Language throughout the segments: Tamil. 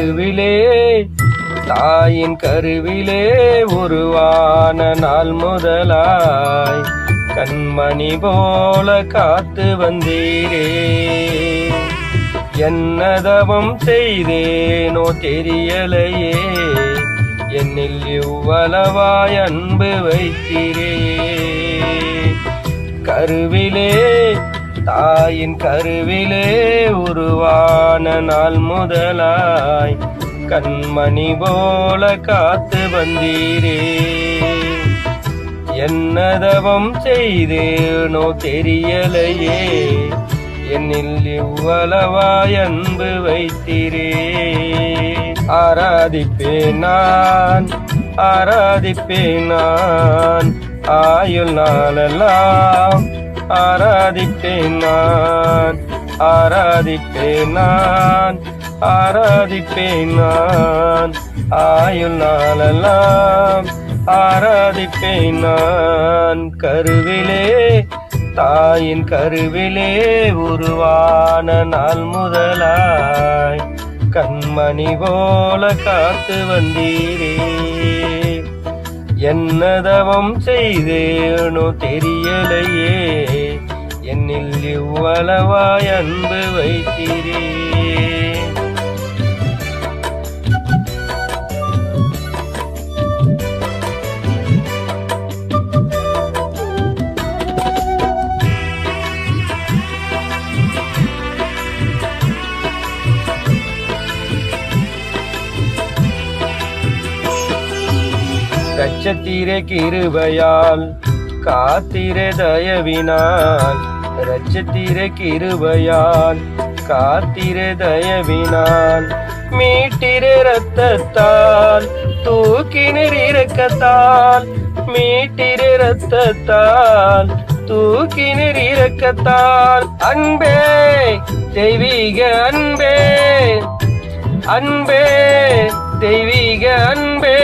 கருவிலே தாயின் கருவிலே உருவான நாள் முதலாய் கண்மணி போல காத்து வந்தீரே. என்னதவம் செய்தேனோ தெரியலையே, என்னில் இவ்வளவாய் அன்பு வைத்தீரே. கருவிலே தாயின் கருவிலே உருவான நாள் முதலாய் கண்மணி போல காத்து வந்தீரே. என்னதவம் செய்தேனோ தெரியலையே, என்னில் இவ்வளவாய் அன்பு வைத்தீரே. ஆராதிப்பேன் நான், ஆராதிப்பேன் நான், ஆயுள் நாளெல்லாம் ஆராதிப்பேன் நான், ஆராதிப்பேன் நான், ஆராதிப்பேன் நான், ஆயுள் நாளெல்லாம் ஆராதிப்பேன் நான். கருவிலே தாயின் கருவிலே உருவான நாள் முதலாய் கண்மணி போல காத்து வந்தீரே. என்னதவம் செய்தேனோ தெரியலையே, என்னில் இவ்வளவாய் அன்பு வைத்தீரே. ரட்சத்திர கிருபையால் காத்திர தயவினால், ரட்சத்திர கிருபையால் காத்திர தயவினால், மீட்டிர இரத்தத்தால் தூக்கினர் இரக்கத்தால், மீட்டிர இரத்தத்தால் தூக்கினர் இரக்கத்தால். அன்பே தெய்வீக அன்பே, அன்பே தெய்வீக அன்பே,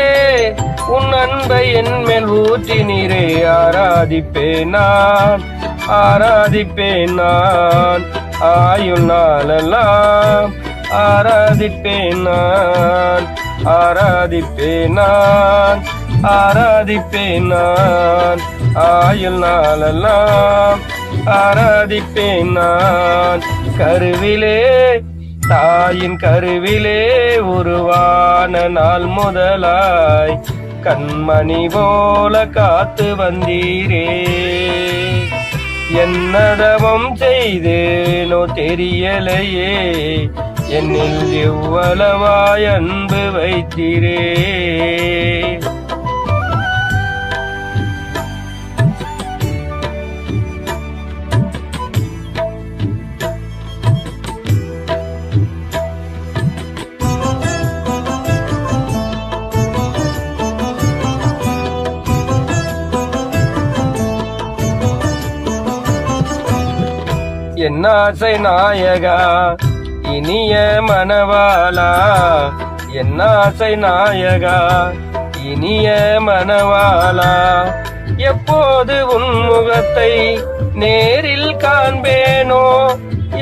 உன் அன்பை என் மேல் ஊற்றினீரே. ஆராதிப்பேன் நான், ஆராதிப்பேன் நான், ஆயுள் நாளெல்லாம் ஆராதிப்பேன் நான், ஆராதிப்பேன் நான், ஆராதிப்பேன் நான், ஆயுள் நாளெல்லாம் ஆராதிப்பேன் நான். கருவிலே தாயின் கருவிலே உருவான நாள் முதலாய் கண்மணி போல காத்து வந்தீரே. என்னதவம் செய்தேனோ தெரியலையே, என்னில் இவ்வளவாய் அன்பு வைத்தீரே. என் ஆசை நாயகா இனிய மணவாளா, என் ஆசை நாயகா இனிய மணவாளா, எப்போது உன் முகத்தை நேரில் காண்பேனோ,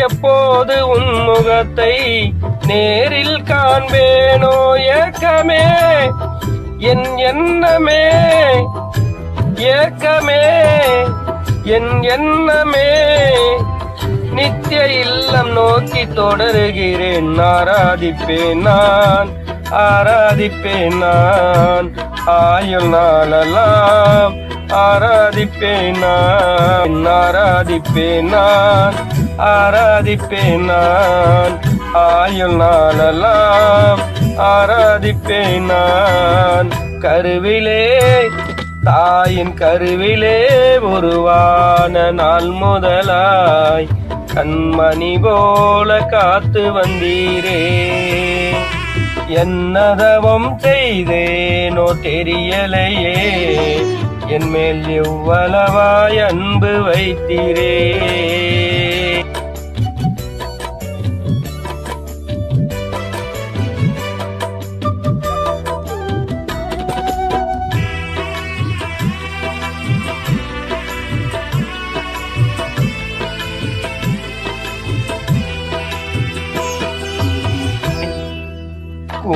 எப்போது உன் முகத்தை நேரில் காண்பேனோ. ஏக்கமே என் எண்ணமே, ஏக்கமே என் எண்ணமே, நித்திய இல்லம் நோக்கி தொடருகிறேன். ஆராதிப்பேன் நான், ஆராதிப்பேன் நான், ஆயுள் நாளெல்லாம் ஆராதிப்பேன் நான், ஆராதிப்பேன் நான், ஆராதிப்பேன் நான், ஆயுள் நாளெல்லாம் ஆராதிப்பேன் நான். கருவிலே தாயின் கருவிலே உருவான நாள் முதலாய் கண்மணி போல காத்து வந்தீரே. என்னதவம் செய்தேனோ தெரியலையே, என் மேல் எவ்வளவாய் அன்பு வைத்தீரே.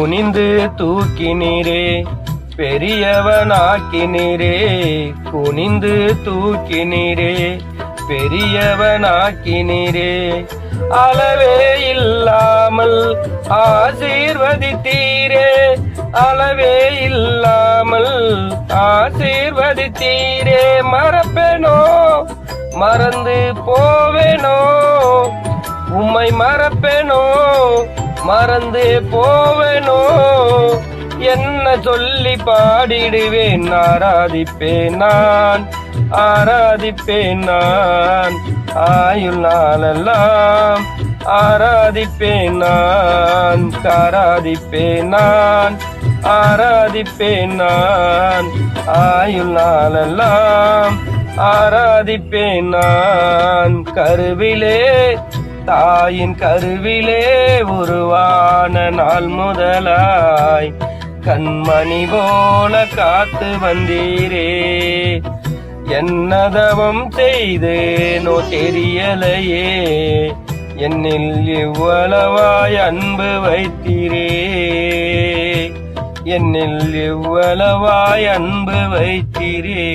குனிந்து தூக்கினீரே பெரியவனாக்கினீரே குனிந்து தூக்கினீரே பெரியவனாக்கினீரே அளவே இல்லாமல் ஆசீர்வதித்தீரே அளவே இல்லாமல் ஆசீர்வதித்தீரே மறப்பேனோ மறந்து போவேனோ உம்மை மறப்பேனோ மறந்து போவேனோ என்ன சொல்லி பாடிடுவேன் ஆராதிப்பேன் நான் ஆராதிப்பேன் நான் ஆயுள் நாளெல்லாம் ஆராதிப்பேன் நான் ஆராதிப்பேன் நான் ஆராதிப்பேன் நான் ஆயுள் நாளெல்லாம் ஆராதிப்பேன் நான் கருவிலே தாயின் கருவிலே உருவான நாள் முதலாய் கண்மணி போல காத்து வந்தீரே என்னதவம் செய்தேனோ தெரியலையே என்னில் இவ்வளவாய் அன்பு வைத்தீரே என்னில் இவ்வளவாய் அன்பு வைத்தீரே